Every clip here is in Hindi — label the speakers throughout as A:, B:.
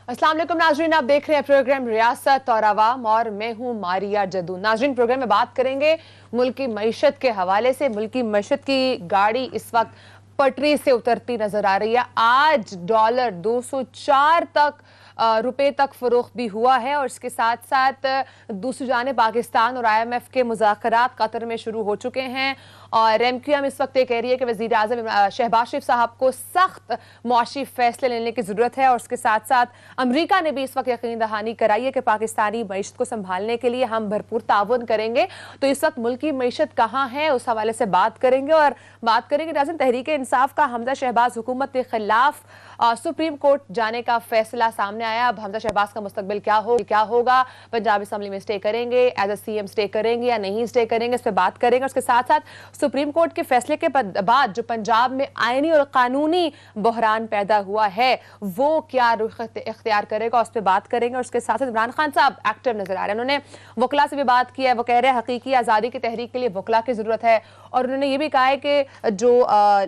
A: अस्सलाम वालेकुम नाजरीन, आप देख रहे हैं प्रोग्राम रियासत और आवाम और मैं हूं मारिया जदू। नाजरीन, प्रोग्राम में बात करेंगे मुल्क की मईशत के हवाले से। मुल्क की मईशत की गाड़ी इस वक्त पटरी से उतरती नजर आ रही है। आज डॉलर 204 तक रुपए तक फरोख्त भी हुआ है और इसके साथ साथ दूसरी जानिब पाकिस्तान और IMF के मुज़ाकरात कतर में शुरू हो चुके हैं और MQM इस वक्त ये कह रही है कि वज़ीर आज़म शहबाज शरीफ साहब को सख्त मुआशी फैसले लेने की ज़रूरत है और उसके साथ साथ अमरीका ने भी इस वक्त यकीन दहानी कराई है कि पाकिस्तानी मईशत को संभालने के लिए हम भरपूर ताउन करेंगे। तो इस वक्त मुल्क की मईशत कहाँ है, उस हवाले से बात करेंगे और बात करेंगे नाज़रीन तहरीक इंसाफ का हमजा शहबाज हुकूमत के खिलाफ सुप्रीम कोर्ट जाने का फैसला सामने आया। अब हमजा शहबाज का मुस्तकबिल क्या होगा, पंजाब असेंबली में स्टे करेंगे, एज ए CM स्टे करेंगे या नहीं स्टे करेंगे, इस पर बात करेंगे। उसके साथ साथ सुप्रीम कोर्ट के फैसले के बाद जो पंजाब में आईनी और कानूनी बहरान पैदा हुआ है वो क्या रुख इख्तियार करेगा, उस पर बात करेंगे। और उसके साथ साथ इमरान खान साहब एक्टिव नजर आ रहे हैं, उन्होंने वकला से भी बात की है। वो कह रहे हैं हकीकी आज़ादी की तहरीक के लिए वकला की जरूरत है और उन्होंने ये भी कहा है कि जो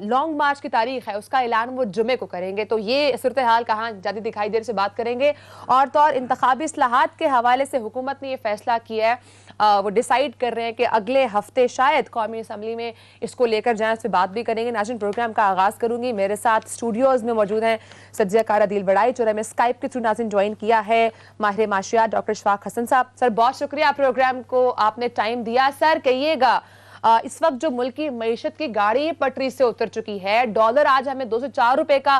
A: लॉन्ग मार्च की तारीख है उसका ऐलान वो जुमे को करेंगे। तो ये सूरत हाल कहाँ जाती दिखाई दे रही, से बात करेंगे। और तो और इंतखाबी इस्लाहात के हवाले से हुकूमत ने यह फैसला किया है, वो डिसाइड कर रहे हैं कि अगले हफ्ते शायद कौमी असम्बली में इसको लेकर जाएं, उस पर बात भी करेंगे। नाज़रीन, प्रोग्राम का आगाज करूंगी। मेरे साथ स्टूडियोज में मौजूद हैं सज्जिया कारा दिल बड़ाई, जो हमें स्काइप के थ्रू नाज़रीन ज्वाइन किया है, माहिर माशियात डॉक्टर शफाक हसन साहब। सर बहुत शुक्रिया, प्रोग्राम को आपने टाइम दिया। सर कहिएगा, इस वक्त जो मुल्क की मईशत की गाड़ी पटरी से उतर चुकी है, डॉलर आज हमें 204 रुपए का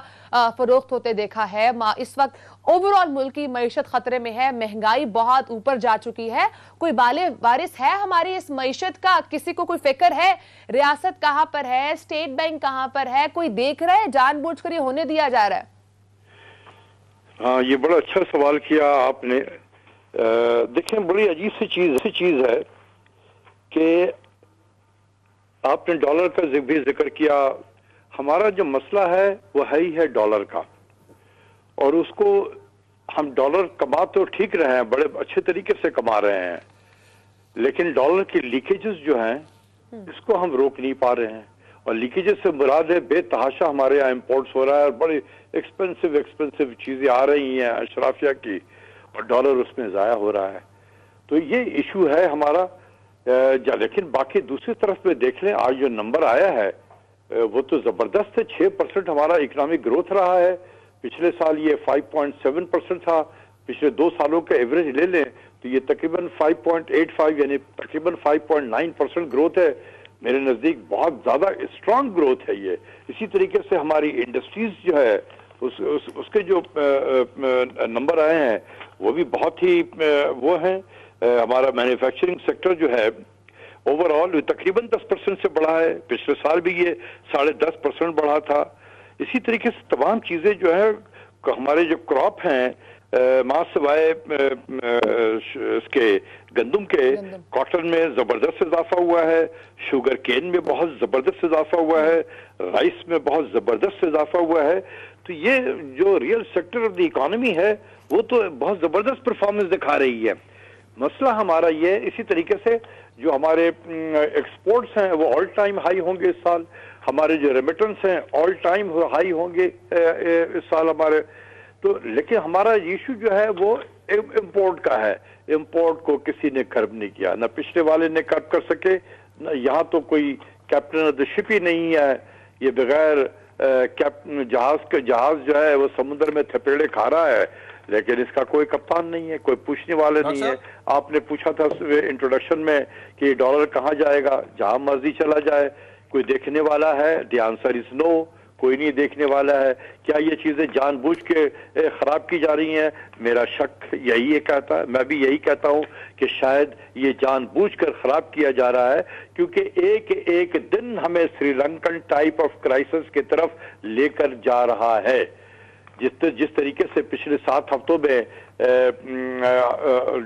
A: फरोख्त होते देखा है। इस वक्त ओवरऑल मुल्क की मईशत खतरे में है, महंगाई बहुत ऊपर जा चुकी है। कोई बाले वारिस है हमारी इस मईशत का? किसी को कोई फिक्र है रियासत कहां पर है, स्टेट बैंक कहां पर है? कोई देख रहा है? जानबूझकर ये होने दिया जा रहा है?
B: हाँ, ये बड़ा अच्छा सवाल किया आपने। देखें, बड़ी अजीब सी चीज है कि आपने डॉलर का भी जिक्र किया। हमारा जो मसला है वो है ही है डॉलर का, और उसको हम डॉलर कमा तो ठीक रहे हैं, बड़े अच्छे तरीके से कमा रहे हैं, लेकिन डॉलर की लीकेजेस जो हैं इसको हम रोक नहीं पा रहे हैं। और लीकेजेस से मुराद है बेतहाशा हमारे यहाँ इम्पोर्ट्स हो रहा है और बड़ी एक्सपेंसिव चीजें आ रही हैं अशराफिया की, और डॉलर उसमें ज़ाया हो रहा है। तो ये इशू है हमारा। लेकिन बाकी दूसरी तरफ में देख लें, आज जो नंबर आया है वो तो जबरदस्त है। 6% हमारा इकोनॉमिक ग्रोथ रहा है। पिछले साल ये 5.7% था। पिछले 2 सालों का एवरेज ले लें तो ये तकरीबन 5.85 यानी तकरीबन 5.9% ग्रोथ है। मेरे नजदीक बहुत ज्यादा स्ट्रांग ग्रोथ है ये। इसी तरीके से हमारी इंडस्ट्रीज जो है उसके जो नंबर आए हैं वो भी बहुत ही वो हैं। हमारा मैन्युफैक्चरिंग सेक्टर जो है ओवरऑल तकरीबन 10% से बढ़ा है। पिछले साल भी ये 10.5% बढ़ा था। इसी तरीके से तमाम चीजें जो है, हमारे जो क्रॉप हैं मां सिवाय इसके गंदम के, कॉटन में जबरदस्त इजाफा हुआ है, शुगर केन में बहुत जबरदस्त इजाफा हुआ है, राइस में बहुत जबरदस्त इजाफा हुआ है। तो ये जो real sector of the economy है वो तो बहुत जबरदस्त परफॉर्मेंस दिखा रही है। मसला हमारा ये, इसी तरीके से जो हमारे एक्सपोर्ट्स हैं वो ऑल टाइम हाई होंगे इस साल। हमारे जो रेमिटेंस हैं ऑल टाइम हाई होंगे इस साल हमारे। तो लेकिन हमारा इशू जो है वो इम्पोर्ट का है। इम्पोर्ट को किसी ने कर्ब नहीं किया, ना पिछले वाले ने कर्ब कर सके, ना यहाँ तो कोई कैप्टन ऑफ द शिप ही नहीं है। ये बगैर कैप्टन जहाज जो है वो समुद्र में थपेड़े खा रहा है, लेकिन इसका कोई कप्तान नहीं है, कोई पूछने वाले नहीं है। आपने पूछा था इंट्रोडक्शन में कि डॉलर कहाँ जाएगा, जहां मर्जी चला जाए, कोई देखने वाला है? द आंसर इज नो, कोई नहीं देखने वाला है। क्या ये चीजें जानबूझ के खराब की जा रही हैं? मेरा शक यही है, कहता है, मैं भी यही कहता हूं कि शायद ये जानबूझकर खराब किया जा रहा है, क्योंकि एक एक दिन हमें श्रीलंकन टाइप ऑफ क्राइसिस की तरफ लेकर जा रहा है। जिस तरीके से पिछले 7 हफ्तों में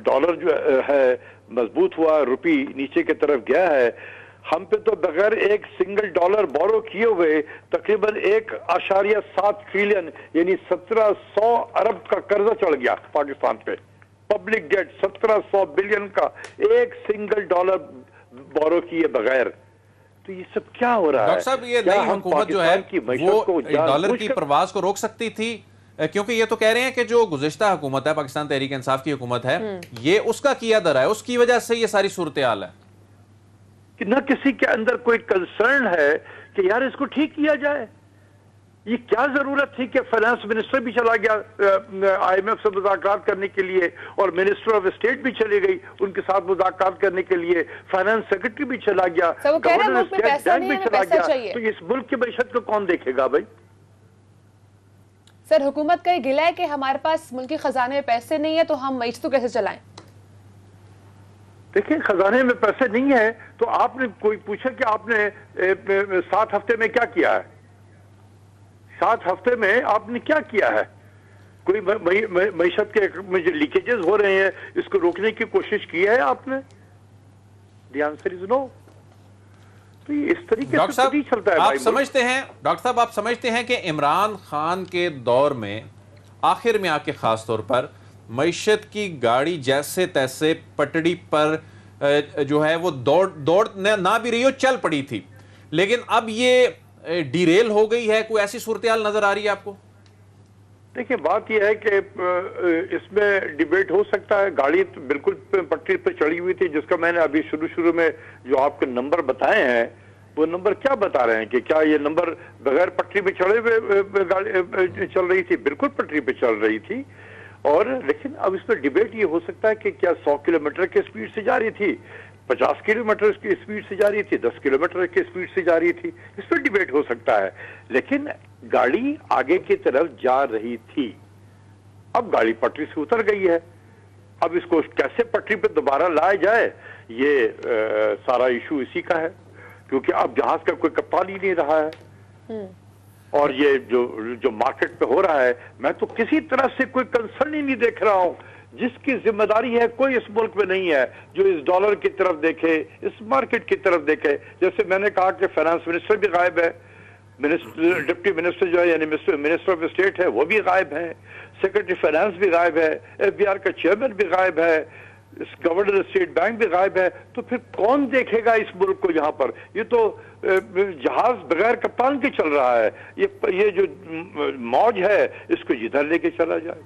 B: डॉलर जो है मजबूत हुआ, रुपी नीचे की तरफ गया है, हम पे तो बगैर एक सिंगल डॉलर बोरो किए हुए तकरीबन 1.7 ट्रिलियन यानी 1700 अरब का कर्जा चढ़ गया पाकिस्तान पे। पब्लिक डेट 1700 बिलियन का, एक सिंगल डॉलर बोरो किए बगैर। तो ये सब क्या हो रहा है?
C: डॉक्टर साहब, ये नई हुकूमत जो है वो डॉलर की प्रवास को रोक सकती थी, क्योंकि ये तो कह रहे हैं कि जो गुज़िश्ता हुकूमत है, पाकिस्तान तहरीक इंसाफ की हुकूमत है, ये उसका किया दर है, उसकी वजह से ये सारी सूरत हाल है
B: कि न किसी के अंदर कोई कंसर्न है कि यार इसको ठीक किया जाए। ये क्या जरूरत थी कि फाइनेंस मिनिस्टर भी चला गया आईएमएफ से मुज़ाकरात करने के लिए, और मिनिस्टर ऑफ स्टेट भी चली गई उनके साथ मुज़ाकरात करने के लिए, फाइनेंस सेक्रेटरी भी चला गया, गवर्नर स्टेट बैंक भी चला गया। तो इस मुल्क की मैशत को कौन देखेगा भाई?
A: सर, हुकूमत का ये गिला है कि हमारे पास मुल्की खजाने में पैसे नहीं है, तो हम मैशत कैसे चलाएं?
B: देखिए, खजाने में पैसे नहीं है तो आपने कोई पूछा कि आपने 7 हफ्ते में क्या किया है? 7 हफ्ते में आपने क्या किया है? कोई मईशत के में जो लीकेजेस हो रहे हैं इसको रोकने की कोशिश की है आपने? The answer is no. तो ये इस तरीके से नहीं चलता है।
C: आप समझते हैं डॉक्टर साहब, आप समझते हैं कि इमरान खान के दौर में आखिर में आके खास तौर पर मईशत की गाड़ी जैसे तैसे पटड़ी पर जो है वो दौड़ ना भी रही हो, चल पड़ी थी, लेकिन अब ये डीरेल हो गई है। कोई ऐसी सूरत हाल नजर आ रही है आपको?
B: देखिए, बात यह है कि इसमें डिबेट हो सकता है। गाड़ी तो बिल्कुल पटरी पर चढ़ी हुई थी, जिसका मैंने अभी शुरू में जो आपके नंबर बताए हैं वो नंबर क्या बता रहे हैं कि क्या ये नंबर बगैर पटरी पे चढ़े हुए गाड़ी चल रही थी? बिल्कुल पटरी पे चल रही थी। और लेकिन अब इस पर डिबेट ये हो सकता है कि क्या 100 किलोमीटर की स्पीड से जा रही थी, 50 किलोमीटर की स्पीड से जा रही थी, 10 किलोमीटर की स्पीड से जा रही थी। इस पर डिबेट हो सकता है, लेकिन गाड़ी आगे की तरफ जा रही थी। अब गाड़ी पटरी से उतर गई है, अब इसको कैसे पटरी पे दोबारा लाया जाए, ये सारा इशू इसी का है, क्योंकि अब जहाज का कोई कप्तान ही नहीं रहा है। और ये जो मार्केट पे हो रहा है, मैं तो किसी तरह से कोई कंसर्न ही नहीं देख रहा हूं। जिसकी जिम्मेदारी है कोई इस मुल्क में नहीं है जो इस डॉलर की तरफ देखे, इस मार्केट की तरफ देखे। जैसे मैंने कहा कि फाइनेंस मिनिस्टर भी गायब है, डिप्टी मिनिस्टर जो है यानी मिनिस्टर ऑफ स्टेट है वो भी गायब है, सेक्रेटरी फाइनेंस भी गायब है, एफबीआर का चेयरमैन भी गायब है, गवर्नर स्टेट बैंक भी गायब है। तो फिर कौन देखेगा इस मुल्क को? यहाँ पर ये तो जहाज बगैर कप्तान के चल रहा है। ये जो मौज है इसको जिधर लेके चला जाए।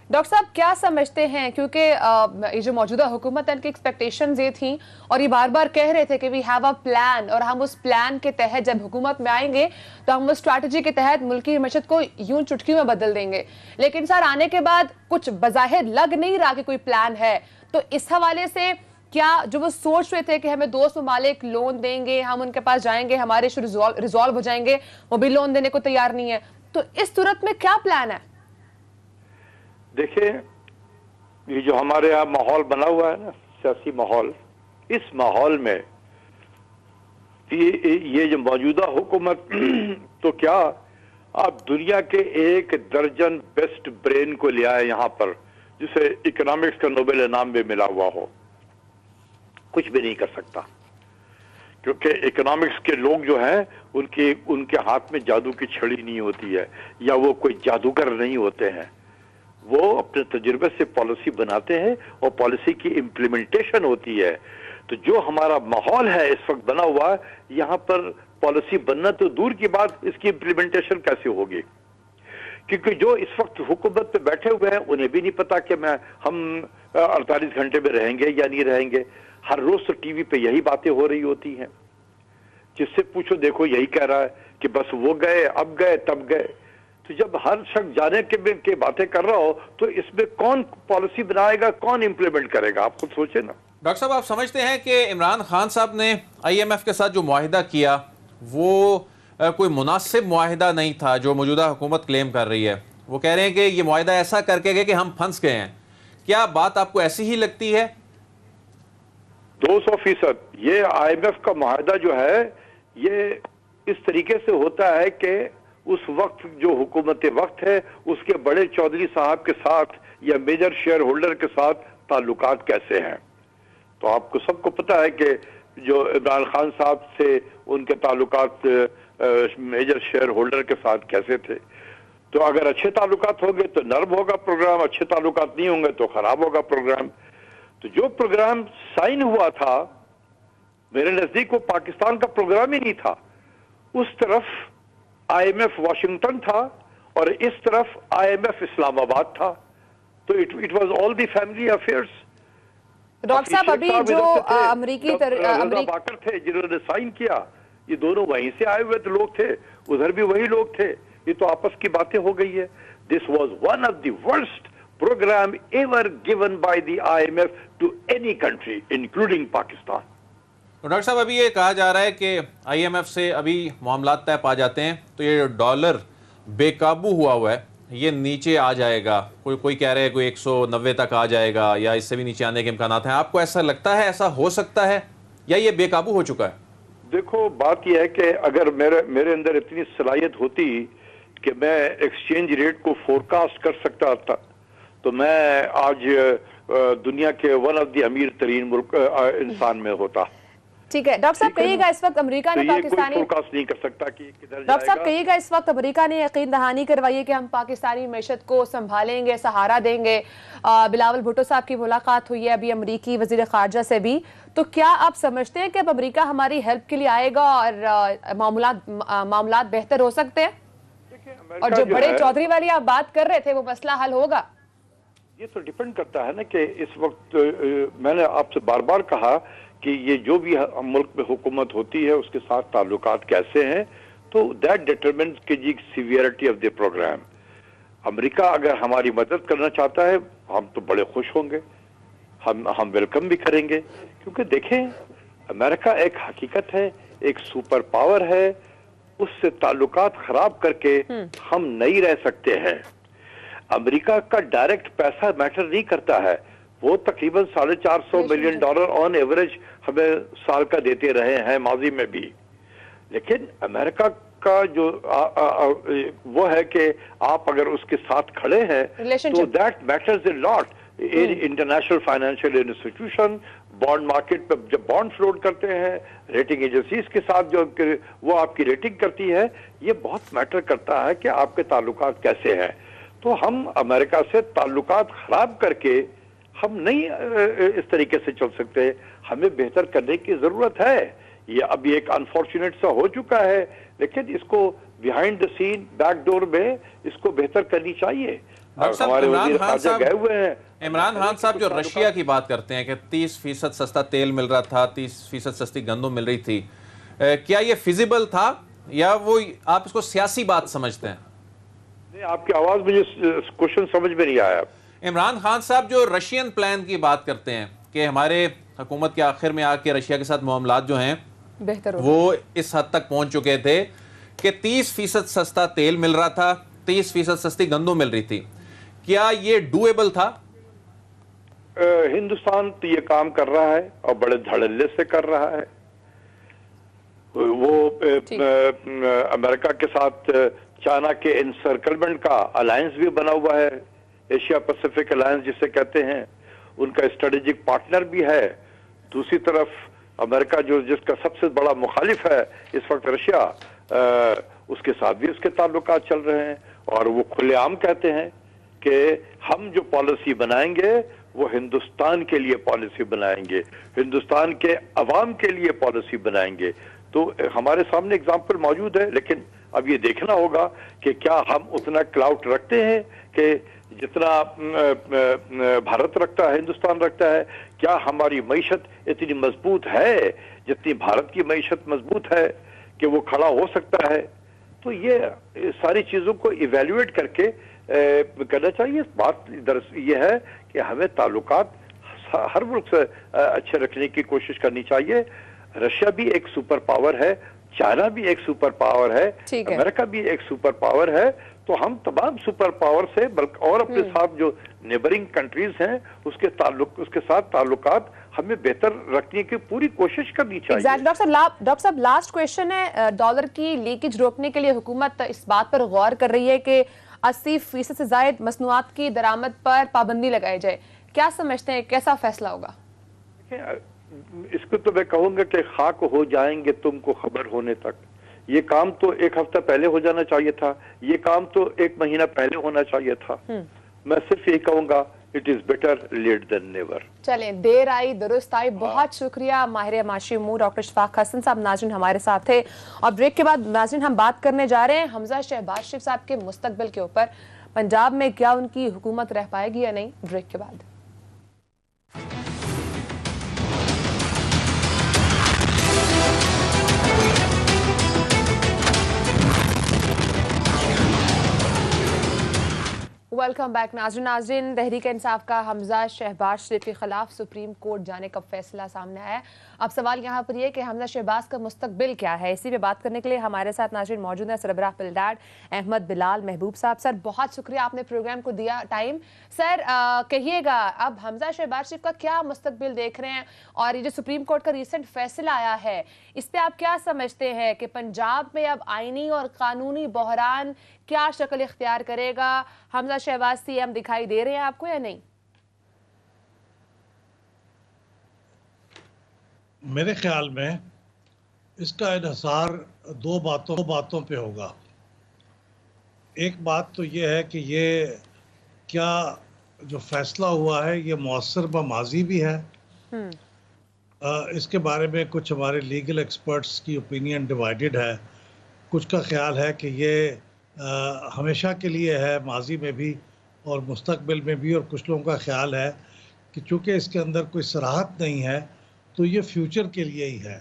A: डॉक्टर साहब, क्या समझते हैं, क्योंकि ये जो मौजूदा हुकूमत है, इनकी एक्सपेक्टेशंस ये थी और ये बार बार कह रहे थे कि वी हैव अ प्लान, और हम उस प्लान के तहत जब हुकूमत में आएंगे तो हम उस स्ट्रैटेजी के तहत मुल्की मईशत को यूं चुटकी में बदल देंगे। लेकिन सर, आने के बाद कुछ बज़ाहिर लग नहीं रहा कि कोई प्लान है। तो इस हवाले से क्या जो वो सोच रहे थे कि हमें दोस्त ममालिक लोन देंगे, हम उनके पास जाएंगे, हमारे इशू रिजॉल्व हो जाएंगे, वो भी लोन देने को तैयार नहीं है, तो इस सूरत में क्या प्लान है?
B: देखिए, ये जो हमारे यहाँ माहौल बना हुआ है ना, सियासी माहौल, इस माहौल में ये जो मौजूदा हुकूमत तो क्या आप दुनिया के 1 दर्जन बेस्ट ब्रेन को ले आए यहाँ पर, जिसे इकोनॉमिक्स का नोबेल इनाम भी मिला हुआ हो, कुछ भी नहीं कर सकता। क्योंकि इकोनॉमिक्स के लोग जो हैं उनके हाथ में जादू की छड़ी नहीं होती है, या वो कोई जादूगर नहीं होते हैं। वो अपने तजुर्बे से पॉलिसी बनाते हैं और पॉलिसी की इम्प्लीमेंटेशन होती है। तो जो हमारा माहौल है इस वक्त बना हुआ है, यहाँ पर पॉलिसी बनना तो दूर की बात, इसकी इम्प्लीमेंटेशन कैसे होगी? क्योंकि जो इस वक्त हुकूमत पे बैठे हुए हैं उन्हें भी नहीं पता कि हम 48 घंटे में रहेंगे या नहीं रहेंगे। हर रोज तो टीवी पे यही बातें हो रही होती हैं, जिससे पूछो देखो यही कह रहा है कि बस वो गए, अब गए, तब गए। तो जब हर शख्स जाने के बातें कर रहा हो तो इसमें कौन पॉलिसी बनाएगा, कौन इंप्लीमेंट करेगा? आप खुद सोचे ना।
C: डॉक्टर साहब, आप समझते हैं कि इमरान खान साहब ने IMF के साथ जो मुआहिदा किया वो कोई मुनासिब मुआहिदा नहीं था, जो मौजूदा हुकूमत क्लेम कर रही है? वो कह रहे हैं कि ये मुआहिदा ऐसा करके गए कि हम फंस गए हैं। क्या बात आपको ऐसी ही लगती है?
B: 200%। ये IMF का मुआहिदा जो है ये इस तरीके से होता है कि उस वक्त जो हुकूमत वक्त है उसके बड़े चौधरी साहब के साथ या मेजर शेयर होल्डर के साथ ताल्लुकात कैसे हैं। तो आपको सबको पता है कि जो इमरान खान साहब से उनके ताल्लुकात मेजर शेयर होल्डर के साथ कैसे थे। तो अगर अच्छे ताल्लुकात होंगे तो नर्म होगा प्रोग्राम, अच्छे ताल्लुकात नहीं होंगे तो खराब होगा प्रोग्राम। तो जो प्रोग्राम साइन हुआ था, मेरे नजदीक वो पाकिस्तान का प्रोग्राम ही नहीं था। उस तरफ IMF वाशिंगटन था और इस तरफ IMF इस्लामाबाद था, तो it was all the family affairs.
A: Doctor साहब, अभी जो अमेरिकी
B: बाकर थे जिन्होंने साइन किया, ये दोनों वहीं से आए हुए लोग थे, उधर भी वही लोग थे, ये तो आपस की बातें हो गई है। This was one of the worst program ever given by the IMF to any country including Pakistan.
C: तो डॉक्टर साहब, अभी ये कहा जा रहा है कि IMF से अभी मामला तय पा जाते हैं तो ये डॉलर बेकाबू हुआ है, ये नीचे आ जाएगा। कोई कह रहे हैं कोई 190 तक आ जाएगा या इससे भी नीचे आने के इम्कानात हैं। आपको ऐसा लगता है, ऐसा हो सकता है, या ये बेकाबू हो चुका है?
B: देखो, बात यह है कि अगर मेरे अंदर इतनी सलाहियत होती कि मैं एक्सचेंज रेट को फोरकास्ट कर सकता था, तो मैं आज दुनिया के वन ऑफ द अमीर तरीन मुल्क इंसान में होता।
A: ठीक है डॉक्टर साहब, कहिएगा इस वक्त अमेरिका ने पाकिस्तानी
B: फोरकास्ट नहीं कर सकता कि किधर जाएगा।
A: डॉक्टर साहब कहिएगा, इस वक्त अमेरिका ने यकीन दहानी करवाई है कि हम पाकिस्तानी मैशत को संभालेंगे, सहारा देंगे। बिलावल भुट्टो साहब की मुलाकात हुई है अभी अमेरिकी वजीर खारजा से भी, तो क्या आप समझते हैं कि अब अमेरिका हमारी हेल्प के लिए आएगा और मामलात बेहतर हो सकते हैं? और जो बड़े चौधरी वाली आप बात कर रहे थे, वो मसला हल होगा?
B: ये तो डिपेंड करता है ना कि इस वक्त मैंने आपसे बार बार कहा कि ये जो भी मुल्क में हुकूमत होती है उसके साथ ताल्लुकात कैसे हैं, तो that determines the severity of the program. America अगर हमारी मदद करना चाहता है, हम तो बड़े खुश होंगे, हम वेलकम भी करेंगे, क्योंकि देखें अमेरिका एक हकीकत है, एक सुपर पावर है, उससे ताल्लुकात खराब करके हम नहीं रह सकते हैं। अमेरिका का डायरेक्ट पैसा मैटर नहीं करता है, वो तकरीबन $450 मिलियन ऑन एवरेज हमें साल का देते रहे हैं माजी में भी। लेकिन अमेरिका का जो वो है कि आप अगर उसके साथ खड़े हैं तो that matters a lot in international financial institution, bond market पे जब बॉन्ड फ्लोट करते हैं, रेटिंग एजेंसीज के साथ जो वो आपकी रेटिंग करती है, ये बहुत मैटर करता है कि आपके ताल्लुकात कैसे हैं। तो हम अमेरिका से ताल्लुकात खराब करके हम नहीं इस तरीके से चल सकते, हमें बेहतर करने की जरूरत है। ये अभी एक अनफॉर्चुनेट सा हो चुका है, लेकिन इसको बिहाइंड द सीन बैकडोर में इसको बेहतर करनी चाहिए। हमारे वजीर खारजा गए हुए हैं।
C: इमरान खान साहब जो रशिया की बात करते हैं कि 30% सस्ता तेल मिल रहा था, 30% सस्ती गंदम मिल रही थी, क्या ये फिजिबल था या वो आप इसको सियासी बात समझते हैं?
B: नहीं, आपकी आवाज मुझे क्वेश्चन समझ में नहीं आया।
C: इमरान खान साहब जो रशियन प्लान की बात करते हैं कि हमारे हुकूमत के आखिर में आके रशिया के साथ मामलात जो हैं
A: बेहतर
C: वो इस हद तक पहुंच चुके थे कि 30% सस्ता तेल मिल रहा था, 30% सस्ती गंदम मिल रही थी। क्या ये डूएबल था?
B: हिंदुस्तान तो ये काम कर रहा है और बड़े धड़ल्ले से कर रहा है। वो अमेरिका के साथ चाइना के इंसर्कलमेंट का अलायंस भी बना हुआ है, एशिया पैसिफिक अलायंस जिसे कहते हैं, उनका स्ट्रेटेजिक पार्टनर भी है। दूसरी तरफ अमेरिका जो जिसका सबसे बड़ा मुखालिफ है इस वक्त रशिया, उसके साथ भी उसके ताल्लुकात चल रहे हैं, और वो खुलेआम कहते हैं कि हम जो पॉलिसी बनाएंगे वो हिंदुस्तान के लिए पॉलिसी बनाएंगे, हिंदुस्तान के अवाम के लिए पॉलिसी बनाएंगे। तो हमारे सामने एग्जाम्पल मौजूद है, लेकिन अब ये देखना होगा कि क्या हम उतना क्लाउट रखते हैं कि जितना भारत रखता है, हिंदुस्तान रखता है। क्या हमारी मईशत इतनी मजबूत है जितनी भारत की मईशत मजबूत है कि वो खड़ा हो सकता है? तो ये सारी चीजों को इवेल्युएट करके करना चाहिए। बात दरअसल ये है कि हमें ताल्लुकात हर मुल्क से अच्छे रखने की कोशिश करनी चाहिए। रशिया भी एक सुपर पावर है, चाइना भी एक सुपर पावर है, अमेरिका भी एक सुपर पावर है। तो हम तमाम सुपर पावर से बल्कि और अपने साथ जो नेबरिंग कंट्रीज हैं उसके साथ ताल्लुकात हमें बेहतर रखने की पूरी कोशिश करनी चाहिए।
A: डॉक्टर साहब लास्ट क्वेश्चन है, डॉलर की लीकेज रोकने के लिए हुकूमत इस बात पर गौर कर रही है कि 80% से ज्यादा मसनूआत की दरामद पर पाबंदी लगाई जाए। क्या समझते हैं, कैसा फैसला होगा?
B: इसको तो मैं कहूंगा कि खाक हो जाएंगे तुमको खबर होने तक। ये काम तो एक हफ्ता पहले हो जाना चाहिए था, ये काम तो एक महीना पहले होना चाहिए था। मैं सिर्फ यही कहूंगा it is better late than never.
A: चलें, देर आई दुरुस्त आई। बहुत शुक्रिया माहिर माशी उमूर डॉक्टर शफाक हसन साहब नाज़रीन हमारे साथ थे। और ब्रेक के बाद नाज़रीन हम बात करने जा रहे हैं हमजा शहबाज शरीफ साहब के मुस्तकबिल के ऊपर। पंजाब में क्या उनकी हुकूमत रह पाएगी या नहीं, ब्रेक के बाद। वेलकम बैक नाज़रीन। तहरीक इंसाफ का हमजा शहबाज शरीफ के खिलाफ सुप्रीम कोर्ट जाने का फैसला सामने आया। अब सवाल यहाँ पर यह कि हमजा शहबाज का मुस्तकबिल क्या है, इसी पे बात करने के लिए हमारे साथ नाज़रीन मौजूद है सरबराह पिलडाड, अहमद बिलाल, महबूब साहब। सर बहुत शुक्रिया, आपने प्रोग्राम को दिया टाइम। सर कहिएगा अब हमजा शहबाज शरीफ का क्या मुस्तकबिल देख रहे हैं, और ये जो सुप्रीम कोर्ट का रिसेंट फैसला आया है इस पर आप क्या समझते हैं कि पंजाब में अब आईनी और कानूनी बहरान क्या शक्ल इख्तियार करेगा? हमजा शहबाज सीएम दिखाई दे रहे हैं आपको या नहीं?
D: मेरे ख्याल में इसका इन्हिसार दो बातों पे होगा। एक बात तो ये है कि ये क्या जो फैसला हुआ है ये मौसर ब माजी भी है। इसके बारे में कुछ हमारे लीगल एक्सपर्ट्स की ओपिनियन डिवाइडेड है। कुछ का ख्याल है कि ये हमेशा के लिए है, माजी में भी और मुस्तकबिल में भी, और कुछ लोगों का ख्याल है कि चूँकि इसके अंदर कोई सराहत नहीं है तो ये फ्यूचर के लिए ही है।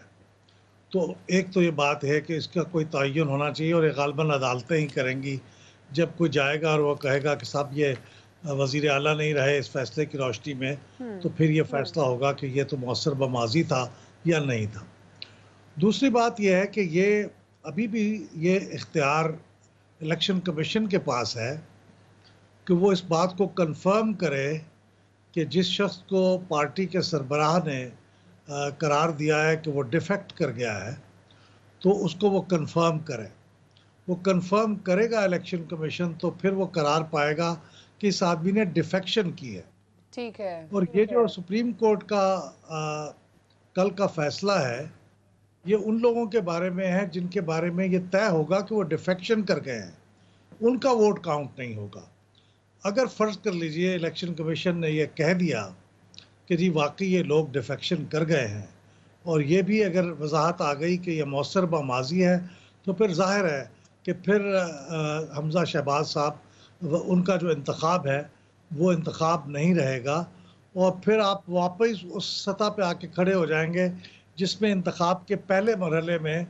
D: तो एक तो ये बात है कि इसका कोई तयन होना चाहिए, और ये गालबन अदालतें ही करेंगी। जब कोई जाएगा और वो कहेगा कि साहब ये वज़ीर आला नहीं रहे इस फैसले की रोशनी में, तो फिर ये फैसला होगा कि ये तो मौसर ब माजी था या नहीं था। दूसरी बात यह है कि ये अभी भी ये इख्तियार इलेक्शन कमीशन के पास है कि वो इस बात को कंफर्म करे कि जिस शख्स को पार्टी के सरबराह ने करार दिया है कि वो डिफेक्ट कर गया है तो उसको वो कंफर्म करे। वो कंफर्म करेगा इलेक्शन कमीशन तो फिर वो करार पाएगा कि इस आदमी ने डिफेक्शन की है।
A: ठीक है।
D: और ये जो सुप्रीम कोर्ट का कल का फैसला है ये उन लोगों के बारे में है जिनके बारे में ये तय होगा कि वो डिफेक्शन कर गए हैं, उनका वोट काउंट नहीं होगा। अगर फ़र्ज़ कर लीजिए इलेक्शन कमीशन ने ये कह दिया कि जी वाकई ये लोग डिफेक्शन कर गए हैं, और ये भी अगर वजाहत आ गई कि ये मौसर ब माजी है, तो फिर ज़ाहिर है कि फिर हमजा शहबाज साहब उनका जो इंतखाब है वो इंतखाब नहीं रहेगा, और फिर आप वापस उस सतह पे आके खड़े हो जाएंगे जिसमें इंतखाब के पहले मरहले में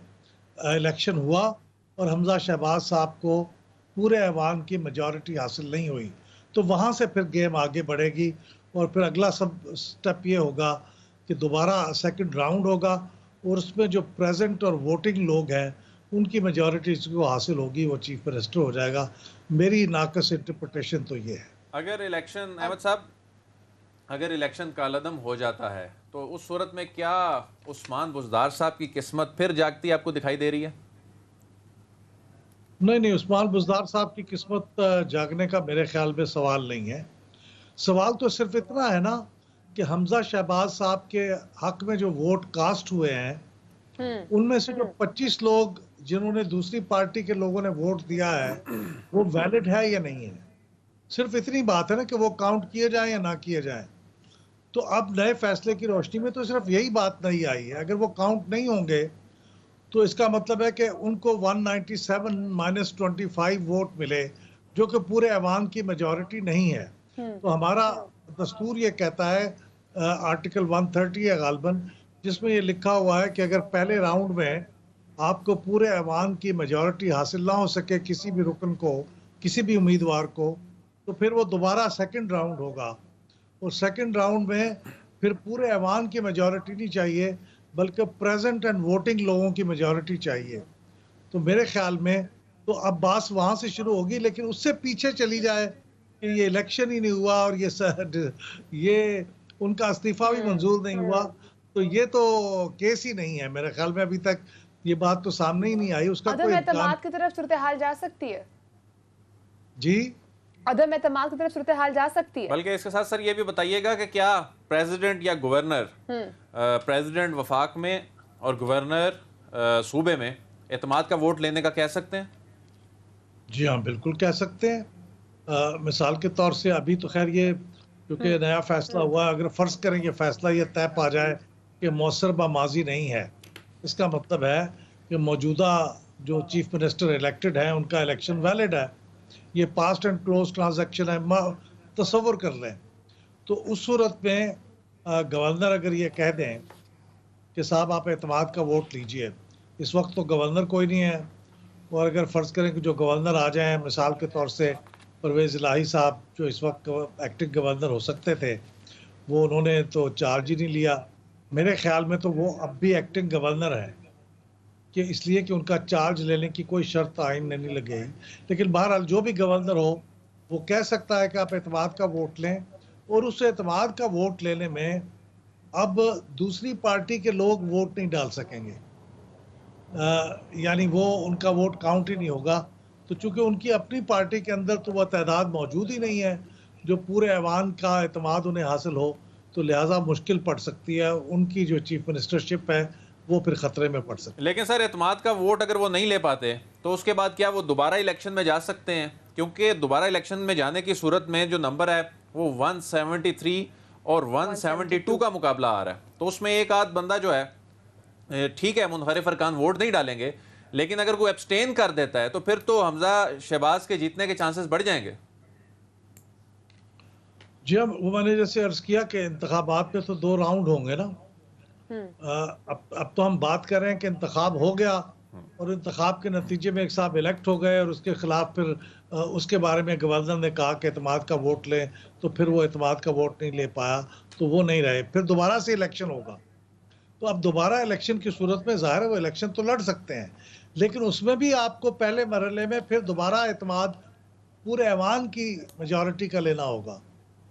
D: इलेक्शन हुआ और हमजा शहबाज साहब को पूरे ऐवान की मेजॉरिटी हासिल नहीं हुई। तो वहाँ से फिर गेम आगे बढ़ेगी, और फिर अगला सब स्टेप ये होगा कि दोबारा सेकंड राउंड होगा, और उसमें जो प्रेजेंट और वोटिंग लोग हैं उनकी मेजॉरिटी को हासिल होगी, वो चीफ मिनिस्टर हो जाएगा। मेरी नाकस इंटरप्रिटेशन तो ये है।
C: अगर इलेक्शन अहमद साहब अगर इलेक्शन कालदम हो जाता है तो उस सूरत में क्या उस्मान बुज़दार साहब की किस्मत फिर जागती आपको दिखाई दे रही है?
D: नहीं, उस्मान बुज़दार साहब की किस्मत जागने का मेरे ख्याल में सवाल नहीं है। सवाल तो सिर्फ इतना है ना कि हमजा शहबाज साहब के हक में जो वोट कास्ट हुए हैं उनमें से जो 25 लोग जिन्होंने दूसरी पार्टी के लोगों ने वोट दिया है वो वैलिड है या नहीं है। सिर्फ इतनी बात है ना कि वो काउंट किए जाएं या ना किए जाएं। तो अब नए फैसले की रोशनी में तो सिर्फ यही बात नहीं आई है। अगर वो काउंट नहीं होंगे तो इसका मतलब है कि उनको 197 - 25 वोट मिले, जो कि पूरे अवाम की मेजॉरिटी नहीं है। तो हमारा दस्तूर ये कहता है, आर्टिकल 130 है गालबन, जिसमें ये लिखा हुआ है कि अगर पहले राउंड में आपको पूरे अवाम की मेजॉरिटी हासिल ना हो सके किसी भी रुकन को, किसी भी उम्मीदवार को, तो फिर वो दोबारा सेकंड राउंड होगा, और सेकंड राउंड में फिर पूरे अवाम की मेजॉरिटी नहीं चाहिए बल्कि प्रेजेंट एंड वोटिंग लोगों की मेजॉरिटी चाहिए। तो मेरे ख्याल में तो अब बात वहाँ से शुरू होगी, लेकिन उससे पीछे चली जाए कि ये इलेक्शन ही नहीं हुआ और ये उनका इस्तीफा भी मंजूर नहीं हुआ, तो ये तो केस ही नहीं है। मेरे ख्याल में अभी तक ये बात तो सामने ही नहीं आई। उसका कोई
A: एतमाद की तरफ सूरत हाल जा सकती है।
D: जी,
A: अदम एतमाद की तरफ सूरत हाल जा सकती है।
C: बल्कि इसके साथ सर ये भी बताइएगा कि क्या प्रेसिडेंट या गवर्नर, प्रेसिडेंट वफाक में और गवर्नर सूबे में एतमाद का वोट लेने का कह सकते हैं?
D: जी हाँ, बिल्कुल कह सकते हैं। मिसाल के तौर से अभी तो खैर ये क्योंकि नया फैसला हुआ, अगर फ़र्ज़ करें ये फैसला ये तय पा जाए कि मौसर बा माज़ी नहीं है, इसका मतलब है कि मौजूदा जो चीफ मिनिस्टर इलेक्टेड हैं उनका इलेक्शन वैलिड है। ये पास्ट एंड क्लोज ट्रांजैक्शन है। तसव्वुर कर लें, तो उस सूरत में गवर्नर अगर ये कह दें कि साहब आप एतमाद का वोट लीजिए, इस वक्त तो गवर्नर कोई नहीं है, और अगर फ़र्ज़ करें कि जो गवर्नर आ जाएँ, मिसाल के तौर से परवेज़ इलाही साहब जो इस वक्त एक्टिंग गवर्नर हो सकते थे, वो उन्होंने तो चार्ज ही नहीं लिया। मेरे ख़्याल में तो वो अब भी एक्टिंग गवर्नर हैं, कि इसलिए कि उनका चार्ज लेने की कोई शर्त आइन में नहीं लग गई। लेकिन बहरहाल जो भी गवर्नर हो, वो कह सकता है कि आप एतमाद का वोट लें, और उस एतमाद का वोट लेने में अब दूसरी पार्टी के लोग वोट नहीं डाल सकेंगे। यानी वो उनका वोट काउंट ही नहीं होगा। तो चूँकि उनकी अपनी पार्टी के अंदर तो वह तादाद मौजूद ही नहीं है, जो पूरे ऐवान का एतमाद उन्हें हासिल हो, तो लिहाजा मुश्किल पड़ सकती है। उनकी जो चीफ मिनिस्टरशिप है, वो फिर ख़तरे में पड़ सकती है।
C: लेकिन सर एतमाद का वोट अगर वो नहीं ले पाते तो उसके बाद क्या वो दोबारा इलेक्शन में जा सकते हैं? क्योंकि दोबारा इलेक्शन में जाने की सूरत में जो नंबर है वो 173 और 172 का मुकाबला आ रहा है, तो उसमें एक आध बंदा जो है ठीक है मुनहरिफ अरकान वोट नहीं डालेंगे, लेकिन अगर कोई एब्सटेन कर देता है तो फिर तो हमजा शहबाज के जीतने के चांसेस बढ़ जाएंगे।
D: जी, हम वो मैंने जैसे अर्ज़ किया कि इंतखाबात में तो 2 राउंड होंगे ना। अब तो हम बात कर रहे हैं कि इंतखाब हो गया, और इंतखाब के नतीजे में एक साहब इलेक्ट हो गए, और उसके खिलाफ फिर उसके बारे में गवर्नर ने कहा कि एतमाद का वोट लें, तो फिर वो एतमाद का वोट नहीं ले पाया, तो वो नहीं रहे। फिर दोबारा से इलेक्शन होगा, तो अब दोबारा इलेक्शन की सूरत में ज़ाहिर है वो इलेक्शन तो लड़ सकते हैं, लेकिन उसमें भी आपको पहले मरहले में फिर दोबारा एतमाद पूरे ऐवान की मेजॉरिटी का लेना होगा,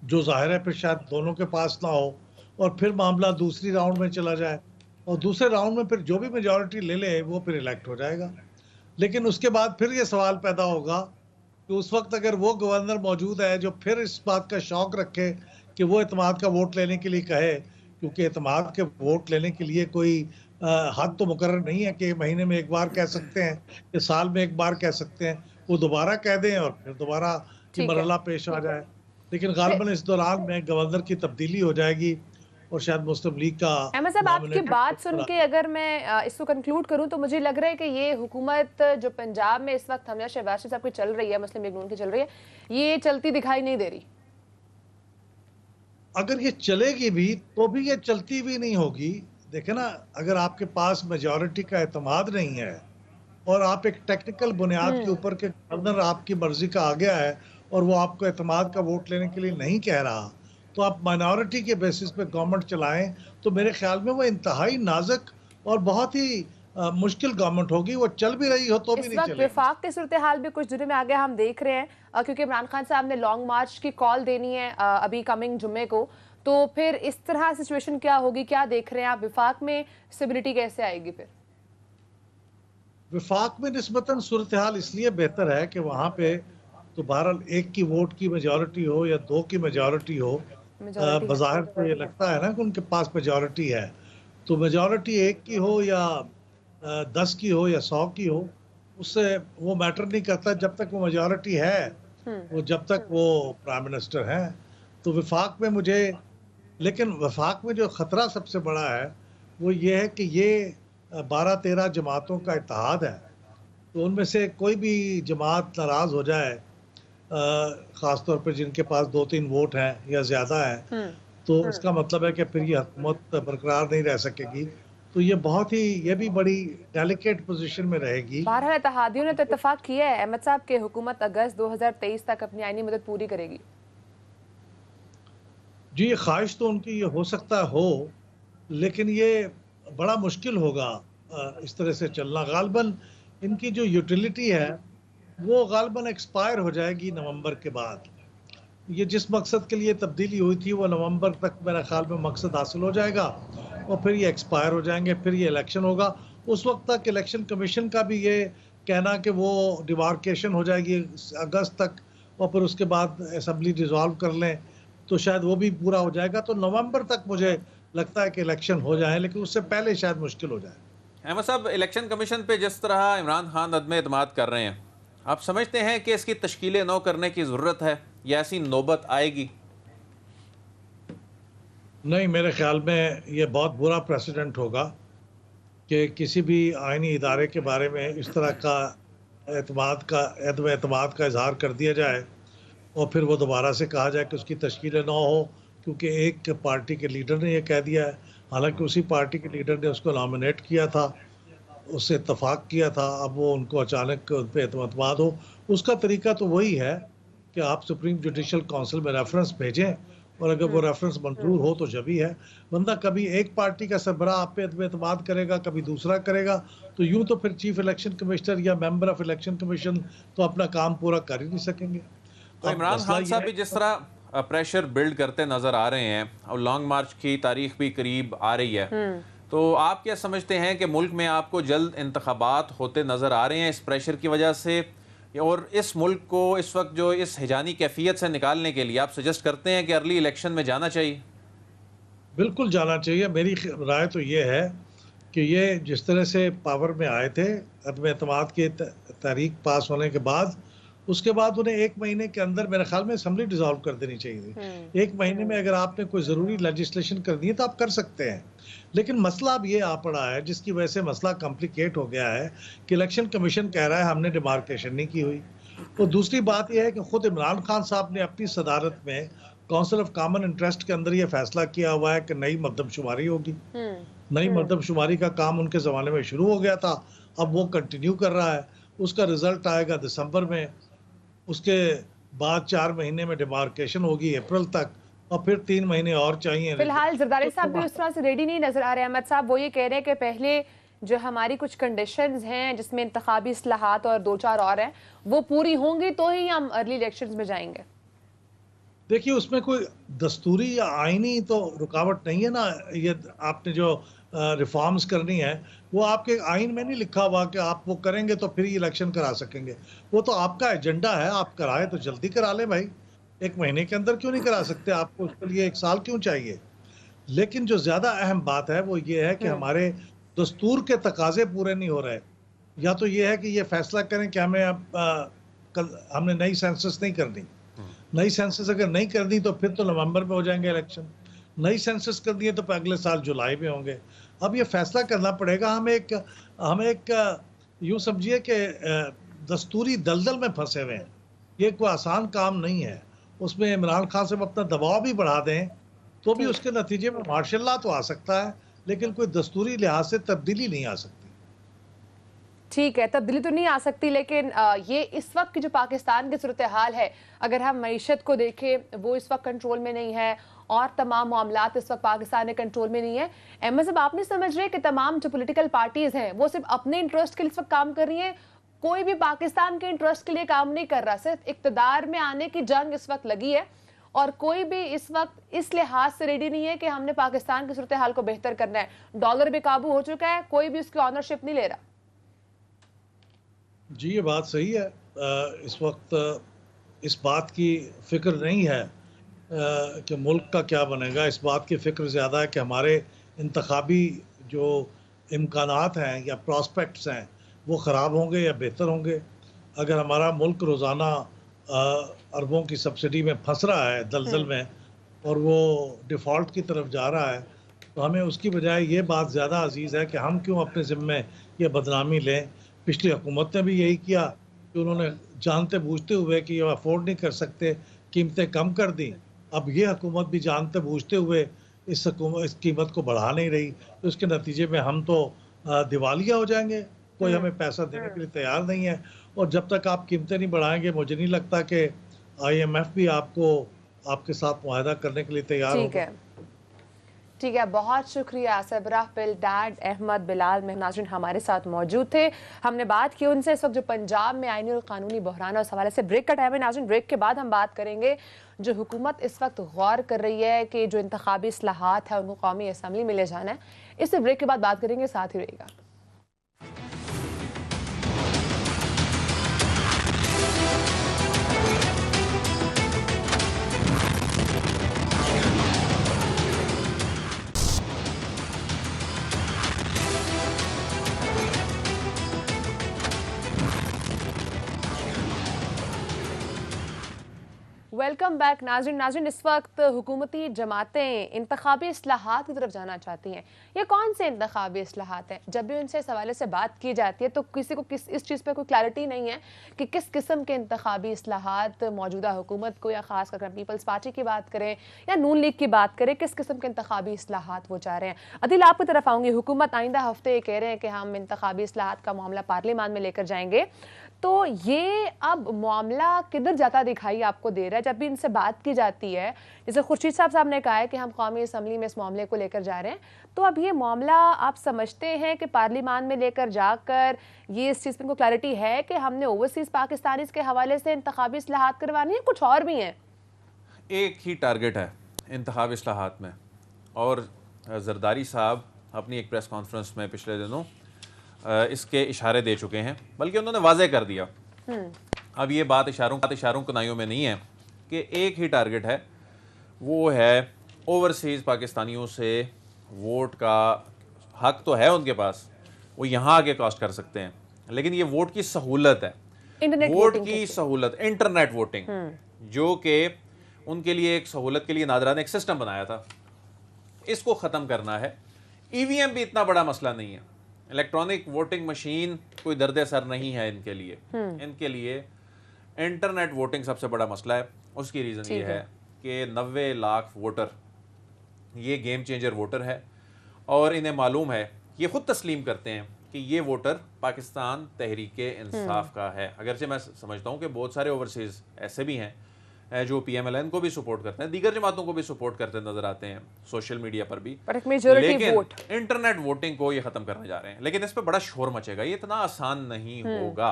D: जो ज़ाहिर है फिर शायद दोनों के पास ना हो, और फिर मामला दूसरी राउंड में चला जाए, और दूसरे राउंड में फिर जो भी मेजॉरिटी ले ले वो फिर इलेक्ट हो जाएगा। लेकिन उसके बाद फिर ये सवाल पैदा होगा कि उस वक्त अगर वो गवर्नर मौजूद है जो फिर इस बात का शौक रखे कि वो एतमाद का वोट लेने के लिए कहे, क्योंकि एतमाद के वोट लेने के लिए कोई हद तो मुकर्रर नहीं है कि महीने में एक बार कह सकते हैं कि साल में एक बार कह सकते हैं, वो दोबारा कह दें और फिर दोबारा ये
A: ठीक है।
D: मरहला पेश आ जाए। लेकिन गालिबन इस दौरान में गवर्नर की तब्दीली हो जाएगी, और शायद मुस्लिम लीग का
A: अहमद साहब, आपकी
D: nominated
A: बात सुन
D: बना-
A: के अगर मैं इसको कंक्लूड करूं तो मुझे लग रहा है कि ये हुकूमत जो पंजाब में इस वक्त हमजा शहबाज शरीफ साहब की चल रही है, मुस्लिम लीग नून की चल रही है, ये चलती दिखाई नहीं दे रही।
D: अगर ये चलेगी भी तो भी ये चलती भी नहीं होगी। देखे ना, अगर आपके पास मेजॉरिटी का एतमाद नहीं है, और आप एक टेक्निकल बुनियाद के ऊपर के गवर्नर आपकी मर्जी का आ गया है, और वो आपको एतमाद का वोट लेने के लिए नहीं कह रहा, तो आप माइनॉरिटी के बेसिस पे गवर्नमेंट चलाएं, तो मेरे ख्याल में वो इंतहाई नाजुक और बहुत ही मुश्किल गवर्नमेंट होगी। वो चल भी रही हो तो भी
A: इस
D: नहीं
A: वक्त
D: चलेगी।
A: विफाक की सूरत हाल भी कुछ दिनों में आगे हम देख रहे हैं, क्योंकि इमरान खान साहब ने लॉन्ग मार्च की कॉल देनी है अभी कमिंग जुम्मे को, तो फिर इस तरह सिचुएशन क्या होगी, क्या देख रहे हैं आप? विफाक में स्टेबिलिटी कैसे आएगी फिर?
D: विफाक में निस्बतन सूरत हाल इसलिए बेहतर है कि वहाँ पे तो बहरहाल एक की वोट की मेजॉरिटी हो या 2 की मेजॉरिटी हो,
A: मेजॉरिटी
D: बज़ाहिर तो ये लगता है ना कि उनके पास मेजॉरिटी है, तो मेजॉरिटी 1 की हो या 10 की हो या 100 की हो, उससे वो मैटर नहीं करता जब तक वो मेजॉरिटी है, वो जब तक वो प्राइम मिनिस्टर हैं। तो विफाक में मुझे, लेकिन वफाक में जो ख़तरा सबसे बड़ा है वो ये है कि ये 12-13 जमातों का इत्तेहाद है, तो उनमें से कोई भी जमात नाराज़ हो जाए, ख़ास तौर पर जिनके पास 2-3 वोट हैं या ज़्यादा हैं, तो इसका मतलब है कि फिर ये हुकूमत बरकरार नहीं रह सकेगी। तो ये बहुत ही, ये भी बड़ी डेलिकेट पोजीशन में रहेगी।
A: बहरहाल इत्तेहादियों ने तो इत्तेफाक किया है अहमद साहब के हुकूमत अगस्त 2023 तक अपनी आईनी मदद पूरी करेगी।
D: जी, ये ख्वाहिश तो उनकी ये हो सकता हो, लेकिन ये बड़ा मुश्किल होगा इस तरह से चलना। गालिबन इनकी जो यूटिलिटी है वो गालिबन एक्सपायर हो जाएगी नवंबर के बाद। ये जिस मकसद के लिए तब्दीली हुई थी वो नवंबर तक मेरा ख्याल में मकसद हासिल हो जाएगा, और फिर ये एक्सपायर हो जाएंगे, फिर ये इलेक्शन होगा। उस वक्त तक इलेक्शन कमीशन का भी ये कहना कि वो डिमार्केशन हो जाएगी अगस्त तक, और फिर उसके बाद असम्बली डिज़ोल्व कर लें, तो शायद वो भी पूरा हो जाएगा। तो नवंबर तक मुझे लगता है कि इलेक्शन हो जाए, लेकिन उससे पहले शायद मुश्किल हो जाए।
C: अहमद साहब, इलेक्शन कमीशन पे जिस तरह इमरान खान अदम एतमाद कर रहे हैं, आप समझते हैं कि इसकी तश्कील नौ करने की ज़रूरत है या ऐसी नौबत आएगी?
D: नहीं, मेरे ख्याल में ये बहुत बुरा प्रेसिडेंट होगा कि किसी भी आईनी इदारे के बारे में इस तरह का अदम एतमाद का इजहार कर दिया जाए और फिर वो दोबारा से कहा जाए कि उसकी तश्कील ना हो, क्योंकि एक पार्टी के लीडर ने ये कह दिया है। हालांकि उसी पार्टी के लीडर ने उसको नॉमिनेट किया था, उससे इत्तफाक किया था, अब वो उनको अचानक उन पर एतमाद हो। उसका तरीका तो वही है कि आप सुप्रीम जुडिशल काउंसिल में रेफरेंस भेजें और अगर वो रेफरेंस मंजूर हो तो जब ही है, वरना कभी एक पार्टी का सरबराह आप पे एतमाद करेगा, कभी दूसरा करेगा, तो यूं तो फिर चीफ इलेक्शन कमिश्नर या मेंबर ऑफ इलेक्शन कमीशन तो अपना काम पूरा कर ही नहीं सकेंगे।
C: तो इमरान खान साहब भी जिस तरह प्रेशर बिल्ड करते नजर आ रहे हैं और लॉन्ग मार्च की तारीख भी करीब आ रही है, तो आप क्या समझते हैं कि मुल्क में आपको जल्द इंतखाबात होते नजर आ रहे हैं इस प्रेशर की वजह से, और इस मुल्क को इस वक्त जो इस हिजानी कैफियत से निकालने के लिए आप सजेस्ट करते हैं कि अर्ली इलेक्शन में जाना चाहिए?
D: बिल्कुल जाना चाहिए। मेरी राय तो ये है कि ये जिस तरह से पावर में आए थे, अदम एतमाद की तारीख पास होने के बाद, उसके बाद उन्हें 1 महीने के अंदर मेरे ख्याल में असेंबली डिसॉल्व कर देनी चाहिए थी। 1 महीने में अगर आपने कोई ज़रूरी लेजिस्लेशन करनी है तो आप कर सकते हैं, लेकिन मसला अब ये आ पड़ा है जिसकी वजह से मसला कॉम्प्लिकेट हो गया है कि इलेक्शन कमीशन कह रहा है हमने डिमार्केशन नहीं की हुई। तो दूसरी बात यह है कि खुद इमरान खान साहब ने अपनी सदारत में काउंसिल ऑफ कॉमन इंटरेस्ट के अंदर ये फैसला किया हुआ है कि नई मरदमशुमारी होगी। नई मरदमशुमारी का काम उनके ज़माने में शुरू हो गया था, अब वो कंटिन्यू कर रहा है। उसका रिजल्ट आएगा दिसंबर में, उसके बाद 4 महीने में डिमार्केशन होगी अप्रैल तक, और फिर 3 महीने और चाहिए।
A: फिलहाल जरदारी साहब भी उस तरह से रेडी नहीं नजर आ रहे हैं। अहमद साहब वो ये कह रहे हैं कि पहले जो हमारी कुछ कंडीशंस हैं जिसमें इंतखाबी इस्लाहात और 2-4 और हैं वो पूरी होंगी तो ही हम अर्ली इलेक्शंस में जाएंगे।
D: देखिए, उसमें कोई दस्तूरी या आईनी तो रुकावट नहीं है ना। ये आपने जो रिफॉर्म्स करनी है वो आपके आइन में नहीं लिखा हुआ कि आप वो करेंगे तो फिर इलेक्शन करा सकेंगे। वो तो आपका एजेंडा है, आप कराए तो जल्दी करा लें भाई। 1 महीने के अंदर क्यों नहीं करा सकते? आपको उसके लिए 1 साल क्यों चाहिए? लेकिन जो ज़्यादा अहम बात है वो ये है कि हमारे दस्तूर के तकाजे पूरे नहीं हो रहे। या तो ये है कि ये फैसला करें कि हमें अब कल हमने नई सेंसस नहीं करनी। नई सेंसस अगर नहीं करनी तो फिर तो नवंबर में हो जाएंगे इलेक्शन। नई सेंसस कर दिए तो अगले साल जुलाई में होंगे। अब ये फैसला करना पड़ेगा। हम एक यूँ समझिए कि दस्तूरी दलदल में फंसे हुए हैं। ये कोई आसान काम नहीं है। उसमें इमरान खान साहब अपना दबाव भी बढ़ा दें तो भी उसके नतीजे में मार्शल लॉ तो आ सकता है, लेकिन कोई दस्तूरी लिहाज से तब्दीली नहीं आ सकती।
A: ठीक है, तब्दीली तो नहीं आ सकती, लेकिन ये इस वक्त की जो पाकिस्तान की सूरत हाल है, अगर हम मईशत को देखें वो इस वक्त कंट्रोल में नहीं है और तमाम मामलात इस वक्त पाकिस्तान के कंट्रोल में नहीं है। अहमद साहब, आप नहीं समझ रहे कि तमाम जो पॉलिटिकल पार्टीज हैं वो सिर्फ अपने इंटरेस्ट के लिए इस वक्त काम कर रही हैं? कोई भी पाकिस्तान के इंटरेस्ट के लिए काम नहीं कर रहा। सिर्फ इक्तदार में आने की जंग इस वक्त लगी है और कोई भी इस वक्त इस लिहाज से रेडी नहीं है कि हमने पाकिस्तान की सूरत हाल को बेहतर करना है। डॉलर भी काबू हो चुका है, कोई भी उसकी ऑनरशिप नहीं ले रहा।
D: जी, ये बात सही है। इस वक्त इस बात की फिक्र नहीं है कि मुल्क का क्या बनेगा। इस बात की फिक्र ज़्यादा है कि हमारे इंतखाबी जो इम्कानात हैं या प्रॉस्पेक्ट्स हैं वो ख़राब होंगे या बेहतर होंगे। अगर हमारा मुल्क रोज़ाना अरबों की सब्सिडी में फंस रहा है, दलदल में, और वो डिफ़ॉल्ट की तरफ जा रहा है, तो हमें उसकी बजाय ये बात ज़्यादा अजीज़ है कि हम क्यों अपने ज़िम्मे ये बदनामी लें। पिछली हुकूमत ने भी यही किया कि उन्होंने जानते बूझते हुए कि ये अफोर्ड नहीं कर सकते कीमतें कम कर दी। अब ये हुकूमत भी जानते बूझते हुए इस कीमत को बढ़ा नहीं रही, तो इसके नतीजे में हम तो दिवालिया हो जाएंगे। कोई हमें पैसा देने के लिए तैयार नहीं है, और जब तक आप कीमतें नहीं बढ़ाएंगे मुझे नहीं लगता कि IMF भी आपके साथ मुआहदा करने के लिए तैयार होगा।
A: ठीक है, बहुत शुक्रिया। सरबराह बिलडाड अहमद बिलाल में नाज़रीन हमारे साथ मौजूद थे। हमने बात की उनसे इस वक्त जो पंजाब में आईनी और कानूनी बहरान है उस हवाले से। ब्रेक का टाइम है नाज़रीन, ब्रेक के बाद हम बात करेंगे जो हुकूमत इस वक्त गौर कर रही है कि जो इंतखाबी इस्लाहात है उनको कौमी असम्बली में ले जाना है। इससे ब्रेक के बाद बात करेंगे, साथ ही रहेगा। वेलकम बैक नाज़रीन। नाज़रीन, इस वक्त हुकूमती जमातें इंतखाबी इस्लाहात की तरफ जाना चाहती हैं। ये कौन से इंतखाबी इस्लाहात हैं? जब भी उनसे इस हवाले से बात की जाती है तो किसी को इस चीज़ पर कोई क्लैरिटी नहीं है कि किस किस्म के इंतखाबी इस्लाहात मौजूदा हुकूमत को, या ख़ास कर पीपल्स पार्टी की बात करें या नून लीग की बात करें, किस किस्म के इंतखाबी इस्लाहात वो चाह रहे हैं। अदिल, आपकी तरफ आऊँगी। हुकूमत आइंदा हफ्ते ये कह रहे हैं कि हम इंतखाबी इस्लाहात का मामला पार्लियामान में लेकर जाएंगे, तो ये अब मामला किधर जाता दिखाई आपको दे रहा है? जब भी इनसे बात की जाती है, जैसे खुर्शीद साहब ने कहा है कि हम कौमी असम्बली में इस मामले को लेकर जा रहे हैं, तो अब ये मामला आप समझते हैं कि पार्लियामान में लेकर जाकर ये इस चीज़ पर को क्लैरिटी है कि हमने ओवरसीज़ पाकिस्तानीज़ के हवाले से इंतखाबी इस्लाहात करवानी है, कुछ और भी हैं?
C: एक ही टारगेट है इंतखाबी इस्लाहात में, और जरदारी साहब अपनी एक प्रेस कॉन्फ्रेंस में पिछले दिनों इसके इशारे दे चुके हैं, बल्कि उन्होंने वाज़े कर दिया। अब ये बात इशारों कनाइयों में नहीं है कि एक ही टारगेट है, वो है ओवरसीज़ पाकिस्तानियों से वोट का हक तो है उनके पास, वो यहाँ आके कास्ट कर सकते हैं, लेकिन ये वोट की सहूलत है, वोट की सहूलत, इंटरनेट वोटिंग, जो कि उनके लिए एक सहूलत के लिए नादरा ने एक सिस्टम बनाया था, इसको ख़त्म करना है। ईवीएम भी इतना बड़ा मसला नहीं है, इलेक्ट्रॉनिक वोटिंग मशीन कोई दर्द सर नहीं है इनके लिए। इनके लिए इंटरनेट वोटिंग सबसे बड़ा मसला है। उसकी रीज़न ये है कि 90 लाख वोटर ये गेम चेंजर वोटर है, और इन्हें मालूम है, ये खुद तस्लीम करते हैं कि ये वोटर पाकिस्तान तहरीके इंसाफ का है। अगरचे मैं समझता हूँ कि बहुत सारे ओवरसीज़ ऐसे भी हैं जो PMLN को भी सपोर्ट करते हैं, दीगर जमातों को भी सपोर्ट करते नजर आते हैं सोशल मीडिया पर भी, लेकिन इंटरनेट वोटिंग को ये खत्म करने जा रहे हैं। लेकिन इस पर बड़ा शोर मचेगा, ये इतना आसान नहीं होगा।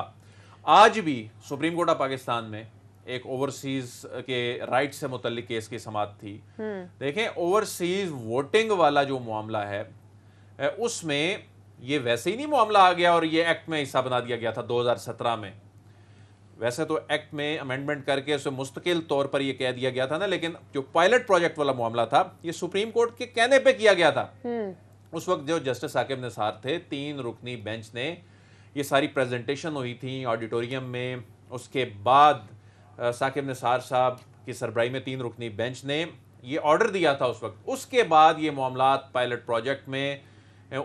C: आज भी सुप्रीम कोर्ट ऑफ पाकिस्तान में एक ओवरसीज के राइट से मुतल्लिक केस की समाअत थी। देखें, ओवरसीज वोटिंग वाला जो मामला है उसमें ये वैसे ही नहीं मामला आ गया और ये एक्ट में हिस्सा बना दिया गया था 2017 में। वैसे तो एक्ट में अमेंडमेंट करके उसे मुस्तकिल तौर पर यह कह दिया गया था ना, लेकिन जो पायलट प्रोजेक्ट वाला मामला था ये सुप्रीम कोर्ट के कहने पे किया गया था। उस वक्त जो जस्टिस साकिब निसार थे, 3 रुकनी बेंच ने ये सारी प्रेजेंटेशन हुई थी ऑडिटोरियम में। उसके बाद साकिब निसार साहब की सरबराही में 3 रुकनी बेंच ने ये ऑर्डर दिया था उस वक्त। उसके बाद ये मामला पायलट प्रोजेक्ट में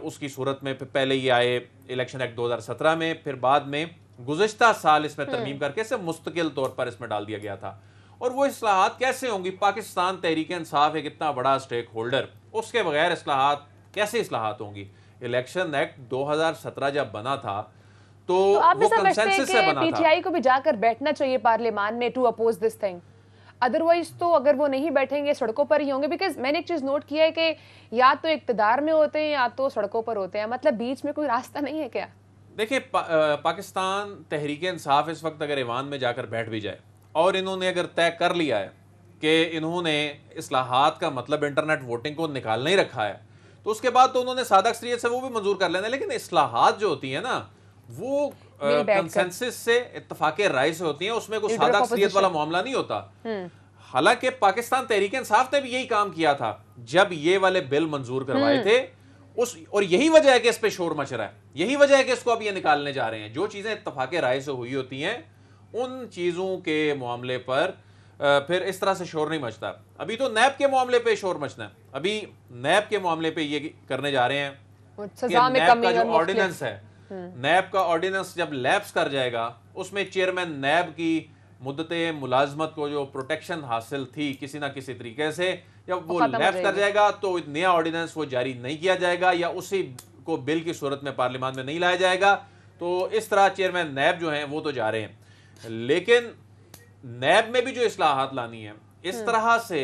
C: उसकी सूरत में पहले ये आए इलेक्शन एक्ट 2017 में, फिर बाद में गुज़िश्ता साल इसमें तरमीम करके इसे मुस्तकिल तौर पर इसमें डाल दिया गया था। और वो इस्लाहात कैसे होंगी? पाकिस्तान तहरीक इंसाफ एक इतना बड़ा स्टेक होल्डर, उसके बगैर इस्लाहात कैसे इस्लाहात होंगी? इलेक्शन एक्ट 2017 जब बना था तो
A: आप
C: वो कंसेंसस से बना था।
A: पीटीआई को भी जाकर बैठना चाहिए पार्लियामान में to oppose this thing, otherwise तो अगर वो नहीं बैठेंगे सड़कों पर ही होंगे। बिकॉज मैंने एक चीज नोट किया है कि या तो इक्तदार में होते हैं या तो सड़कों पर होते हैं, मतलब बीच में कोई रास्ता नहीं है क्या?
C: देखिए, पाकिस्तान तहरीक इंसाफ इस वक्त अगर ईवान में जाकर बैठ भी जाए और इन्होंने अगर तय कर लिया है कि इन्होंने इस्लाहात का मतलब इंटरनेट वोटिंग को निकालना ही रखा है, तो उसके बाद तो उन्होंने सादा अक्सरियत से वो भी मंजूर कर लेना। लेकिन इस्लाहात जो होती है ना, वो कंसेंसस से, इत्तफाक़े राय से होती हैं, उसमें कोई सादा अक्सरियत वाला मामला नहीं होता। हालांकि पाकिस्तान तहरीक इंसाफ ने भी यही काम किया था जब ये वाले बिल मंजूर करवाए थे, और यही वजह है कि इस पे शोर मच रहा है, यही वजह है कि इसको अब ये निकालने जा रहे हैं। जो चीजें इत्तफाक़े राय से हुई होती हैं उन चीजों के मामले पर फिर इस तरह से शोर नहीं मचता। अभी तो नैब के मामले पे शोर मचना है। अभी नैब के मामले पे ये करने जा रहे हैं कि नैब का जो ऑर्डिनेंस है, नैब का ऑर्डिनेंस जब लैप्स कर जाएगा, उसमें चेयरमैन नैब की मुद्दते मुलाजमत को जो प्रोटेक्शन हासिल थी किसी ना किसी तरीके से, जब वो लैप्स कर जाएगा तो नया ऑर्डिनेंस वो जारी नहीं किया जाएगा या उसी को बिल की सूरत में पार्लियामान में नहीं लाया जाएगा। तो इस तरह चेयरमैन नैब जो हैं वो तो जा रहे हैं, लेकिन नैब में भी जो इस्लाहात लानी है इस तरह से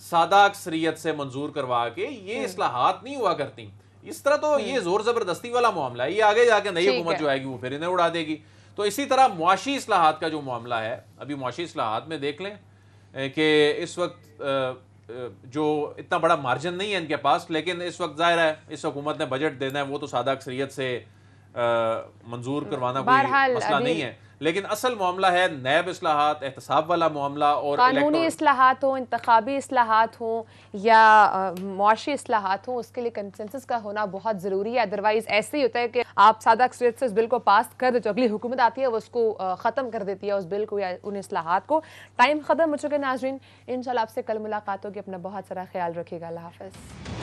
C: सादा अक्सरियत से मंजूर करवा के, ये इस्लाहात नहीं हुआ करती इस तरह। तो ये जोर जबरदस्ती वाला मामला है, ये आगे जाके नई हुकूमत जो आएगी वो फिर इन्हें उड़ा देगी। तो इसी तरह मुआशी इस्लाहात का जो मामला है, अभी मुआशी इस्लाहात में देख लें कि इस वक्त जो इतना बड़ा मार्जिन नहीं है इनके पास, लेकिन इस वक्त जाहिर है इस हुकूमत ने बजट देना है, वो तो सादा अक्सरियत से मंजूर करवाना कोई मसला नहीं है। लेकिन असल मामला है नैब इस्लाहात, एहतसाब वाला मामला और
A: कानूनी इस्लाहात हो, इंतखाबी इस्लाहात हो या मुआशी इस्लाहात हो, उसके लिए कंसेंसस का होना बहुत ज़रूरी है। अदरवाइज ऐसे ही होता है कि आप सादा अक्सरियत से उस बिल को पास कर देते हो, अगली हुकूमत आती है वो उसको ख़त्म कर देती है उस बिल को या उन इस्लाहात को। टाइम ख़त्म हो चुके नाज़रीन, इंशाल्लाह आपसे कल मुलाकात होगी। अपना बहुत सारा ख्याल रखिएगा। अल्लाह हाफ़िज़।